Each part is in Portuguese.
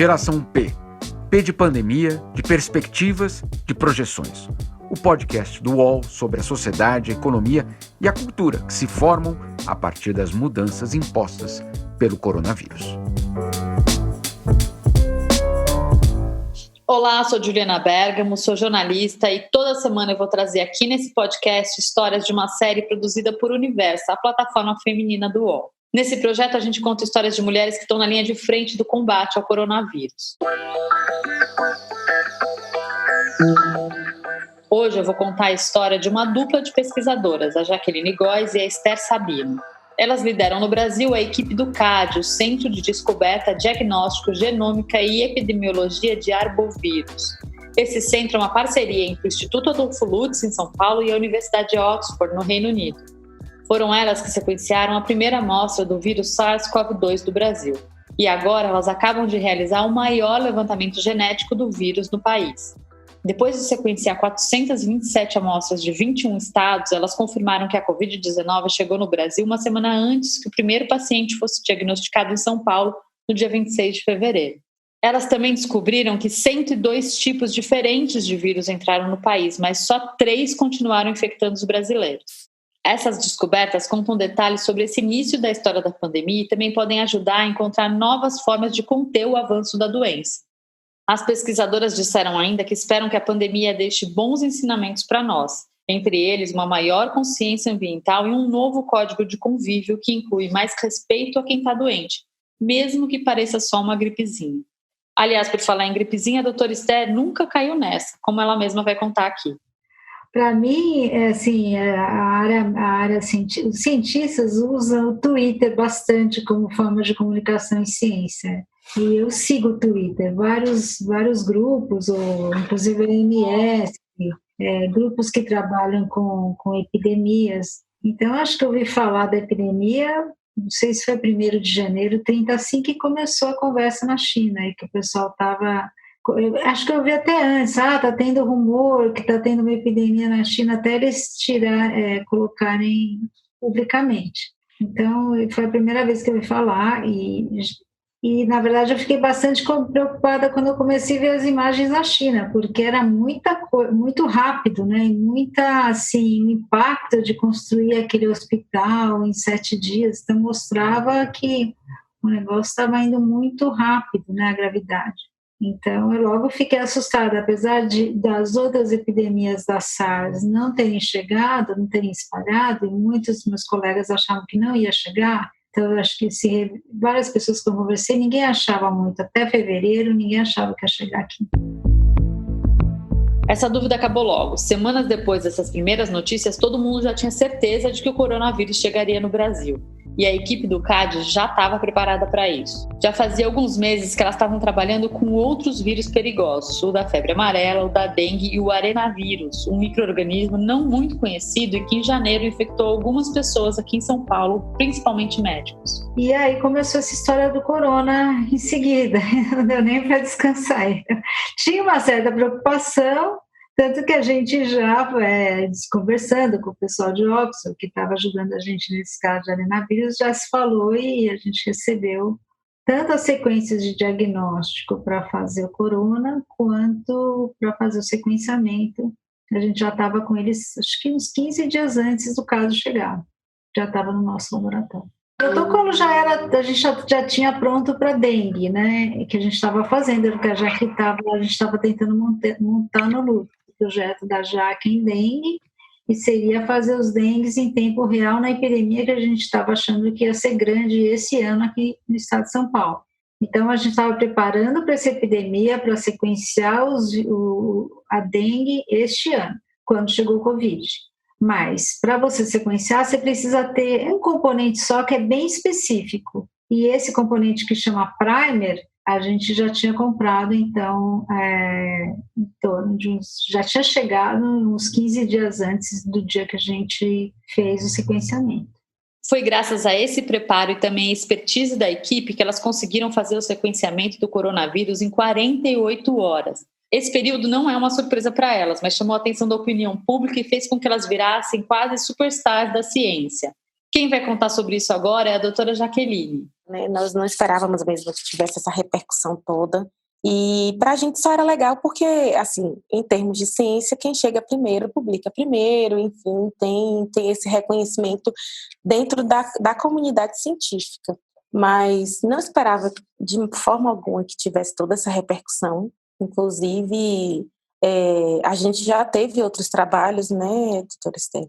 Geração P. P de pandemia, de perspectivas, de projeções. O podcast do UOL sobre a sociedade, a economia e a cultura que se formam a partir das mudanças impostas pelo coronavírus. Olá, sou Juliana Bergamo, sou jornalista e toda semana eu vou trazer aqui nesse podcast histórias de uma série produzida por Universa, a plataforma feminina do UOL. Nesse projeto a gente conta histórias de mulheres que estão na linha de frente do combate ao coronavírus. Hoje eu vou contar a história de uma dupla de pesquisadoras, a Jaqueline Góes e a Esther Sabino. Elas lideram no Brasil a equipe do CAD, o Centro de Descoberta, Diagnóstico, Genômica e Epidemiologia de Arbovírus. Esse centro é uma parceria entre o Instituto Adolfo Lutz, em São Paulo, e a Universidade de Oxford, no Reino Unido. Foram elas que sequenciaram a primeira amostra do vírus SARS-CoV-2 do Brasil. E agora elas acabam de realizar o maior levantamento genético do vírus no país. Depois de sequenciar 427 amostras de 21 estados, elas confirmaram que a Covid-19 chegou no Brasil uma semana antes que o primeiro paciente fosse diagnosticado em São Paulo, no dia 26 de fevereiro. Elas também descobriram que 102 tipos diferentes de vírus entraram no país, mas só 3 continuaram infectando os brasileiros. Essas descobertas contam detalhes sobre esse início da história da pandemia e também podem ajudar a encontrar novas formas de conter o avanço da doença. As pesquisadoras disseram ainda que esperam que a pandemia deixe bons ensinamentos para nós, entre eles uma maior consciência ambiental e um novo código de convívio que inclui mais respeito a quem está doente, mesmo que pareça só uma gripezinha. Aliás, por falar em gripezinha, a doutora Esther nunca caiu nessa, como ela mesma vai contar aqui. Para mim, assim, os cientistas usam o Twitter bastante como forma de comunicação em ciência. E eu sigo o Twitter, vários grupos, ou inclusive a OMS, grupos que trabalham com epidemias. Então, acho que eu ouvi falar da epidemia, não sei se foi 1º de janeiro, 30 assim que começou a conversa na China, e que o pessoal estava... Acho que eu vi até antes, está tendo rumor que está tendo uma epidemia na China, até eles colocarem publicamente. Então, foi a primeira vez que eu ouvi falar e na verdade, eu fiquei bastante preocupada quando eu comecei a ver as imagens da China, porque era muito rápido, né? E o impacto de construir aquele hospital em 7 dias, então mostrava que o negócio estava indo muito rápido, né? A gravidade. Então, eu logo fiquei assustada, apesar das outras epidemias da SARS não terem chegado, não terem espalhado, e muitos dos meus colegas achavam que não ia chegar. Então, eu acho que várias pessoas que eu conversei, ninguém achava muito. Até fevereiro, ninguém achava que ia chegar aqui. Essa dúvida acabou logo. Semanas depois dessas primeiras notícias, todo mundo já tinha certeza de que o coronavírus chegaria no Brasil. E a equipe do CAD já estava preparada para isso. Já fazia alguns meses que elas estavam trabalhando com outros vírus perigosos, o da febre amarela, o da dengue e o arenavírus, um micro-organismo não muito conhecido e que em janeiro infectou algumas pessoas aqui em São Paulo, principalmente médicos. E aí começou essa história do corona em seguida, não deu nem para descansar. Tinha uma certa preocupação, tanto que a gente já, conversando com o pessoal de Oxford, que estava ajudando a gente nesse caso de arenavírus, já se falou e a gente recebeu tanto as sequências de diagnóstico para fazer o corona, quanto para fazer o sequenciamento. A gente já estava com eles, acho que uns 15 dias antes do caso chegar, já estava no nosso laboratório. O protocolo a gente já tinha pronto para dengue, né? Que a gente estava fazendo, porque a gente estava tentando montar no LUT, o projeto da Jaque em dengue, e seria fazer os dengues em tempo real na epidemia que a gente estava achando que ia ser grande esse ano aqui no estado de São Paulo. Então, a gente estava preparando para essa epidemia, para sequenciar a dengue este ano, quando chegou o Covid. Mas, para você sequenciar, você precisa ter um componente só que é bem específico. E esse componente que chama primer, a gente já tinha comprado, então, em torno de já tinha chegado uns 15 dias antes do dia que a gente fez o sequenciamento. Foi graças a esse preparo e também a expertise da equipe que elas conseguiram fazer o sequenciamento do coronavírus em 48 horas. Esse período não é uma surpresa para elas, mas chamou a atenção da opinião pública e fez com que elas virassem quase superstars da ciência. Quem vai contar sobre isso agora é a doutora Jaqueline. Nós não esperávamos mesmo que tivesse essa repercussão toda. E para a gente só era legal porque, assim, em termos de ciência, quem chega primeiro publica primeiro, enfim, tem esse reconhecimento dentro da comunidade científica. Mas não esperava de forma alguma que tivesse toda essa repercussão. Inclusive, a gente já teve outros trabalhos, né, doutora Esther,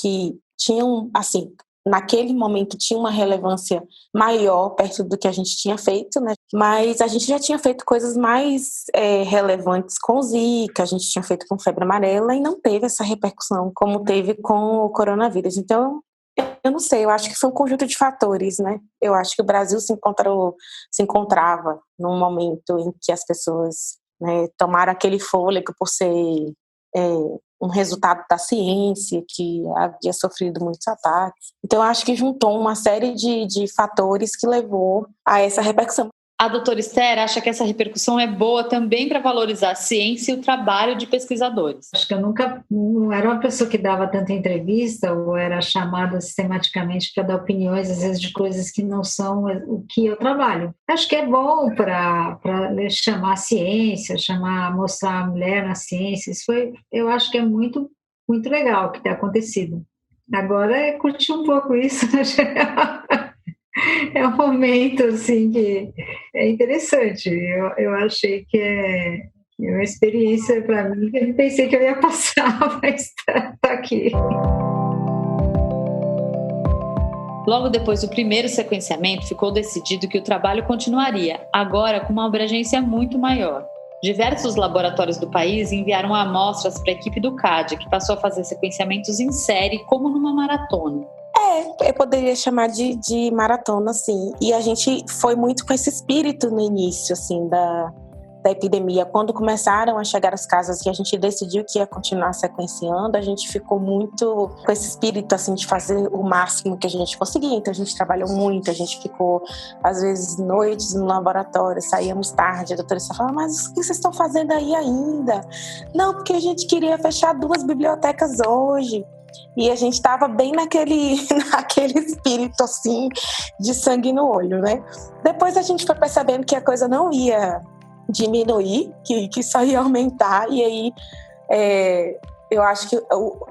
que tinham, assim, naquele momento tinha uma relevância maior perto do que a gente tinha feito, né? Mas a gente já tinha feito coisas mais relevantes com Zika, a gente tinha feito com febre amarela e não teve essa repercussão como teve com o coronavírus. Então, eu não sei, eu acho que foi um conjunto de fatores, né? Eu acho que o Brasil se encontrava num momento em que as pessoas, né, tomaram aquele fôlego por ser um resultado da ciência, que havia sofrido muitos ataques. Então, eu acho que juntou uma série de fatores que levou a essa repercussão. A doutora Esther acha que essa repercussão é boa também para valorizar a ciência e o trabalho de pesquisadores. Acho que eu não era uma pessoa que dava tanta entrevista ou era chamada sistematicamente para dar opiniões, às vezes, de coisas que não são o que eu trabalho. Acho que é bom para chamar a ciência, mostrar a mulher na ciência. Eu acho que é muito, muito legal o que tem acontecido. Agora é curtir um pouco isso, É um momento, assim, que é interessante. Eu achei que é uma experiência para mim que eu não pensei que eu ia passar, mas tá aqui. Logo depois do primeiro sequenciamento, ficou decidido que o trabalho continuaria, agora com uma abrangência muito maior. Diversos laboratórios do país enviaram amostras para a equipe do CAD, que passou a fazer sequenciamentos em série, como numa maratona. Eu poderia chamar de maratona, sim. E a gente foi muito com esse espírito no início, assim, da epidemia. Quando começaram a chegar os casos e a gente decidiu que ia continuar sequenciando, a gente ficou muito com esse espírito, assim, de fazer o máximo que a gente conseguia. Então, a gente trabalhou muito, a gente ficou, às vezes, noites no laboratório, saíamos tarde, a doutora falava, mas o que vocês estão fazendo aí ainda? Não, porque a gente queria fechar 2 bibliotecas hoje. E a gente estava bem naquele espírito, assim, de sangue no olho, né? Depois a gente foi percebendo que a coisa não ia diminuir, que só ia aumentar. E aí, eu acho que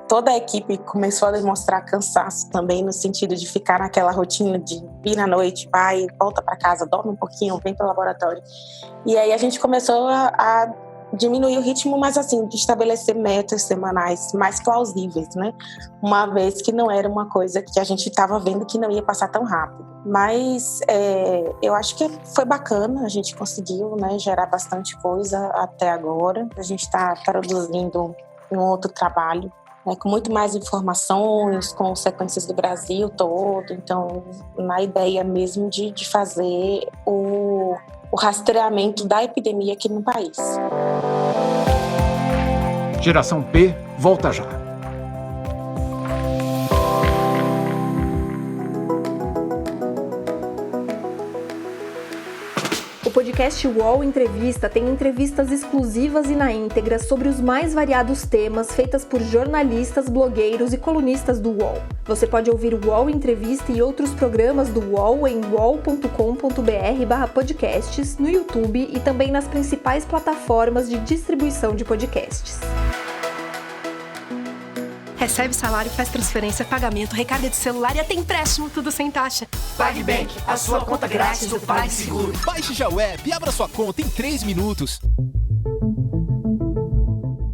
toda a equipe começou a demonstrar cansaço também, no sentido de ficar naquela rotina de vir à noite, vai, volta para casa, dorme um pouquinho, vem para o laboratório. E aí a gente começou a diminuir o ritmo, mas assim, de estabelecer metas semanais mais plausíveis, né? Uma vez que não era uma coisa que a gente estava vendo que não ia passar tão rápido. Mas eu acho que foi bacana, a gente conseguiu, né, gerar bastante coisa até agora. A gente está produzindo um outro trabalho, né, com muito mais informações, com sequências do Brasil todo. Então, na ideia mesmo de fazer o rastreamento da epidemia aqui no país. Geração P volta já. O podcast UOL Entrevista tem entrevistas exclusivas e na íntegra sobre os mais variados temas feitas por jornalistas, blogueiros e colunistas do UOL. Você pode ouvir o UOL Entrevista e outros programas do UOL em uol.com.br/podcasts, no YouTube e também nas principais plataformas de distribuição de podcasts. Recebe salário, faz transferência, pagamento, recarga de celular e até empréstimo, tudo sem taxa. PagBank, a sua conta grátis do PagSeguro. Baixe já o app e abra sua conta em 3 minutos.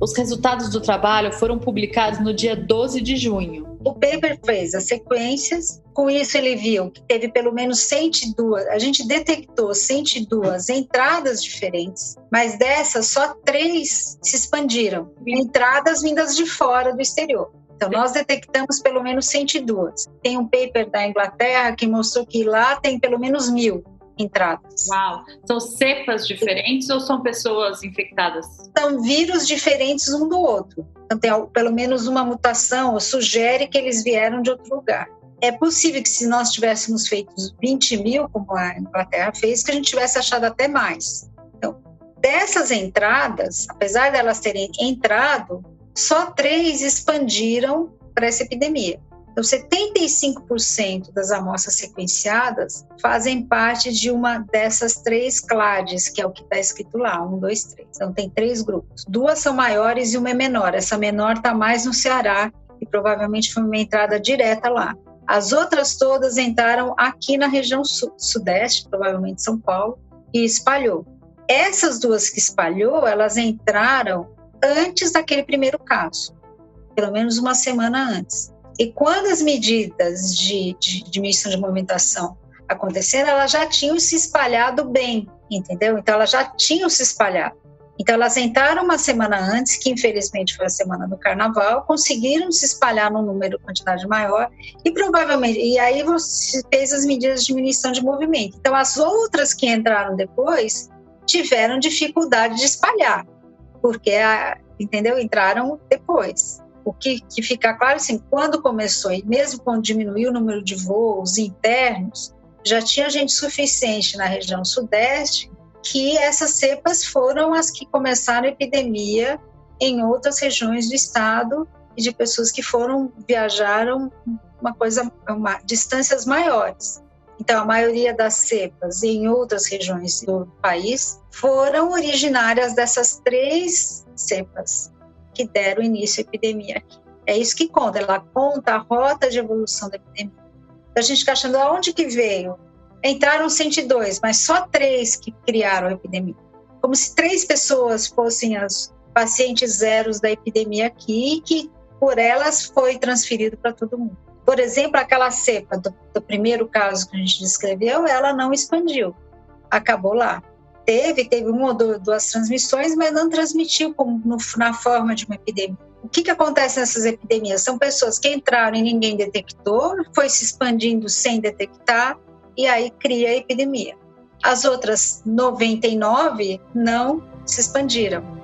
Os resultados do trabalho foram publicados no dia 12 de junho. O paper fez as sequências, com isso ele viu que teve pelo menos 102, a gente detectou 102 entradas diferentes, mas dessas só 3 se expandiram, entradas vindas de fora do exterior. Então, nós detectamos pelo menos 102. Tem um paper da Inglaterra que mostrou que lá tem pelo menos 1.000 entradas. Uau! São cepas diferentes ou são pessoas infectadas? São vírus diferentes um do outro. Então, tem pelo menos uma mutação, ou sugere que eles vieram de outro lugar. É possível que se nós tivéssemos feito 20.000, como a Inglaterra fez, que a gente tivesse achado até mais. Então, dessas entradas, apesar de elas terem entrado, só 3 expandiram para essa epidemia. Então, 75% das amostras sequenciadas fazem parte de uma dessas 3 clades, que é o que está escrito lá, 1, 2, 3. Então, tem 3 grupos. 2 são maiores e uma é menor. Essa menor está mais no Ceará e provavelmente foi uma entrada direta lá. As outras todas entraram aqui na região sudeste, provavelmente São Paulo, e espalhou. Essas 2 que espalhou, elas entraram antes daquele primeiro caso, pelo menos uma semana antes. E quando as medidas de diminuição de movimentação aconteceram, elas já tinham se espalhado bem, entendeu? Então, elas já tinham se espalhado. Então, elas entraram uma semana antes, que infelizmente foi a semana do Carnaval, conseguiram se espalhar num número, quantidade maior, e provavelmente, e aí você fez as medidas de diminuição de movimento. Então, as outras que entraram depois tiveram dificuldade de espalhar, porque, entendeu? Entraram depois. O que fica claro, assim, quando começou, e mesmo quando diminuiu o número de voos internos, já tinha gente suficiente na região sudeste que essas cepas foram as que começaram a epidemia em outras regiões do estado e de pessoas que viajaram distâncias maiores. Então, a maioria das cepas em outras regiões do país foram originárias dessas 3 cepas que deram início à epidemia aqui. É isso que conta, ela conta a rota de evolução da epidemia. Então, a gente fica achando, aonde que veio? Entraram 102, mas só 3 que criaram a epidemia. Como se 3 pessoas fossem as pacientes zeros da epidemia aqui e que por elas foi transferido para todo mundo. Por exemplo, aquela cepa do primeiro caso que a gente descreveu, ela não expandiu, acabou lá. Teve 1 ou 2 transmissões, mas não transmitiu na forma de uma epidemia. O que acontece nessas epidemias? São pessoas que entraram e ninguém detectou, foi se expandindo sem detectar, e aí cria a epidemia. As outras 99 não se expandiram.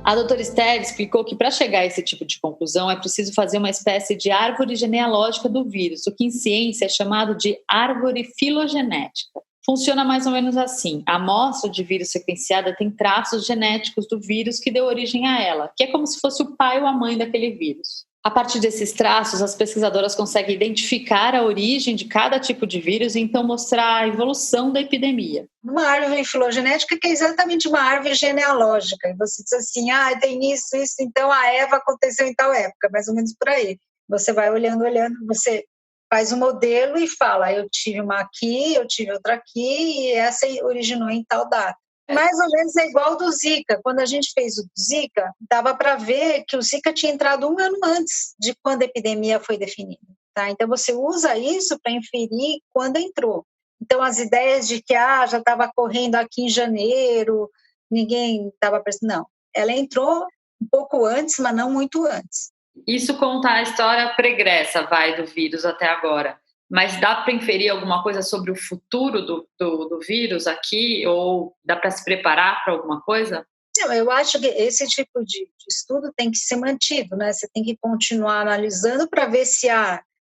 A doutora Esther explicou que para chegar a esse tipo de conclusão é preciso fazer uma espécie de árvore genealógica do vírus, o que em ciência é chamado de árvore filogenética. Funciona mais ou menos assim. A amostra de vírus sequenciada tem traços genéticos do vírus que deu origem a ela, que é como se fosse o pai ou a mãe daquele vírus. A partir desses traços, as pesquisadoras conseguem identificar a origem de cada tipo de vírus e então mostrar a evolução da epidemia. Uma árvore filogenética que é exatamente uma árvore genealógica. E você diz assim, tem isso, então a Eva aconteceu em tal época, mais ou menos por aí. Você vai olhando, você faz um modelo e fala, eu tive uma aqui, eu tive outra aqui, e essa originou em tal data. Mais ou menos é igual do Zika. Quando a gente fez o Zika, dava para ver que o Zika tinha entrado 1 ano antes de quando a epidemia foi definida. Tá? Então, você usa isso para inferir quando entrou. Então, as ideias de que já estava correndo aqui em janeiro, ninguém estava pensando. Não, ela entrou um pouco antes, mas não muito antes. Isso conta a história pregressa, do vírus até agora. Mas dá para inferir alguma coisa sobre o futuro do vírus aqui? Ou dá para se preparar para alguma coisa? Não, eu acho que esse tipo de estudo tem que ser mantido, né? Você tem que continuar analisando para ver se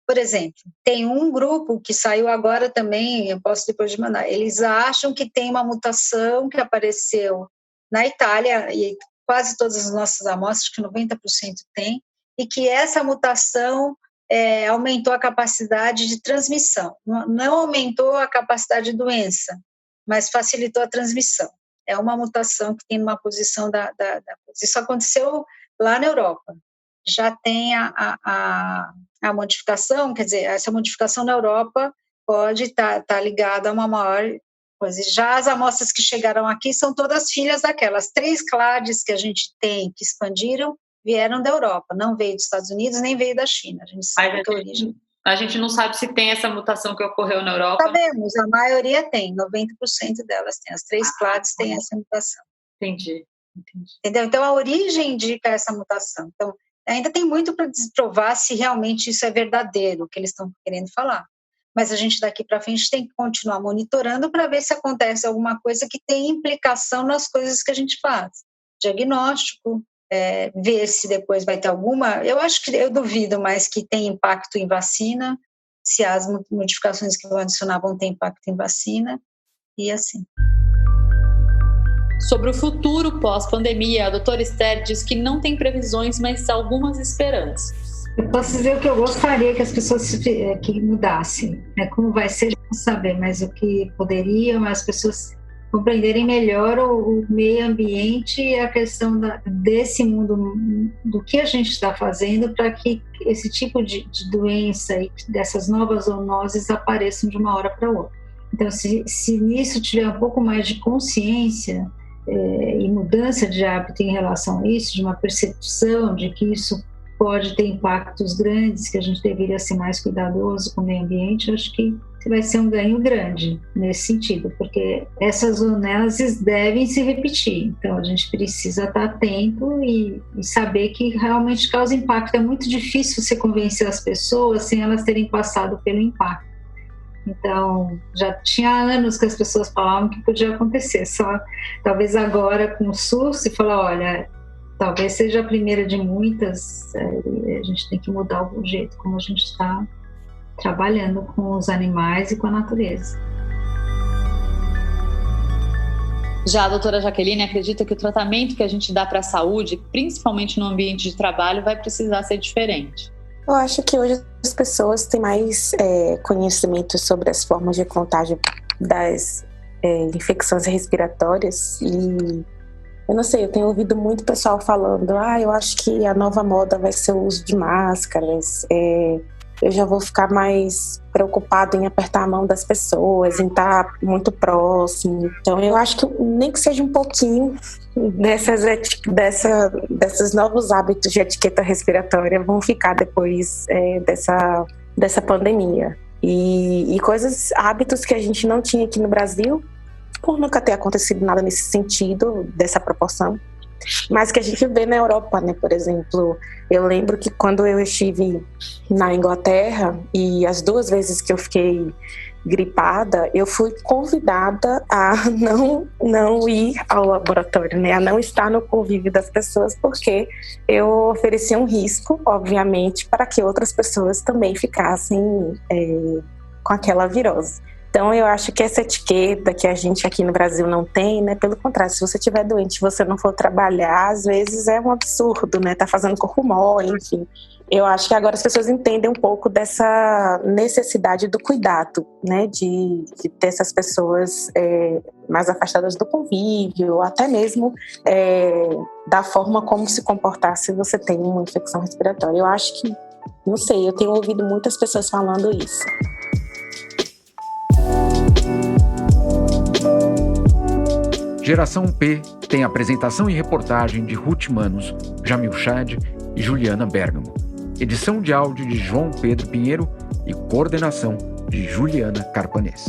por exemplo, tem um grupo que saiu agora também, eu posso depois de mandar, eles acham que tem uma mutação que apareceu na Itália, e quase todas as nossas amostras, que 90% tem, e que essa mutação aumentou a capacidade de transmissão. Não aumentou a capacidade de doença, mas facilitou a transmissão. É uma mutação que tem uma posição Isso aconteceu lá na Europa. Já tem a modificação, quer dizer, essa modificação na Europa pode estar ligada a uma maior coisa. Já as amostras que chegaram aqui são todas filhas daquelas 3 clades que a gente tem, que expandiram, vieram da Europa, não veio dos Estados Unidos, nem veio da China. A gente sabe a origem. A gente não sabe se tem essa mutação que ocorreu na Europa. Sabemos, a maioria tem, 90% delas tem. As 3 clades têm essa mutação. Entendi. Entendeu? Então, a origem indica essa mutação. Então, ainda tem muito para provar se realmente isso é verdadeiro, o que eles estão querendo falar. Mas a gente daqui para frente tem que continuar monitorando para ver se acontece alguma coisa que tem implicação nas coisas que a gente faz. Diagnóstico, ver se depois vai ter alguma, eu duvido, mas que tem impacto em vacina, se as modificações que vão adicionar vão ter impacto em vacina, e assim. Sobre o futuro pós-pandemia, a doutora Esther diz que não tem previsões, mas algumas esperanças. Eu posso dizer o que eu gostaria que as pessoas que mudassem, né? Como vai ser, não saber, mas o que poderiam as pessoas compreenderem melhor o meio ambiente e a questão desse mundo, do que a gente está fazendo para que esse tipo de doença e dessas novas zoonoses apareçam de uma hora para outra. Então, se nisso tiver um pouco mais de consciência e mudança de hábito em relação a isso, de uma percepção de que isso pode ter impactos grandes, que a gente deveria ser mais cuidadoso com o meio ambiente, eu acho que vai ser um ganho grande nesse sentido, porque essas zoonoses devem se repetir, então a gente precisa estar atento e saber que realmente causa impacto. É muito difícil você convencer as pessoas sem elas terem passado pelo impacto. Então, já tinha anos que as pessoas falavam que podia acontecer, só talvez agora com o SUS se falar, olha, talvez seja a primeira de muitas, a gente tem que mudar o jeito como a gente está trabalhando com os animais e com a natureza. Já a doutora Jaqueline acredita que o tratamento que a gente dá para a saúde, principalmente no ambiente de trabalho, vai precisar ser diferente. Eu acho que hoje as pessoas têm mais conhecimento sobre as formas de contágio das infecções respiratórias e eu não sei, eu tenho ouvido muito pessoal falando, eu acho que a nova moda vai ser o uso de máscaras, eu já vou ficar mais preocupado em apertar a mão das pessoas, em estar muito próximo. Então eu acho que nem que seja um pouquinho desses novos hábitos de etiqueta respiratória vão ficar depois dessa pandemia. E hábitos que a gente não tinha aqui no Brasil, por nunca ter acontecido nada nesse sentido, dessa proporção, mas que a gente vê na Europa, né? Por exemplo, eu lembro que quando eu estive na Inglaterra e as 2 vezes que eu fiquei gripada, eu fui convidada a não ir ao laboratório, né? A não estar no convívio das pessoas, porque eu oferecia um risco, obviamente, para que outras pessoas também ficassem com aquela virose. Então, eu acho que essa etiqueta que a gente aqui no Brasil não tem, né? Pelo contrário, se você estiver doente e você não for trabalhar, às vezes é um absurdo, né? Tá fazendo corpo mole, enfim. Eu acho que agora as pessoas entendem um pouco dessa necessidade do cuidado, né? De ter essas pessoas mais afastadas do convívio, ou até mesmo da forma como se comportar se você tem uma infecção respiratória. Eu acho que, não sei, eu tenho ouvido muitas pessoas falando isso. Geração P tem apresentação e reportagem de Ruth Manos, Jamil Chad e Juliana Bergamo. Edição de áudio de João Pedro Pinheiro e coordenação de Juliana Carpanês.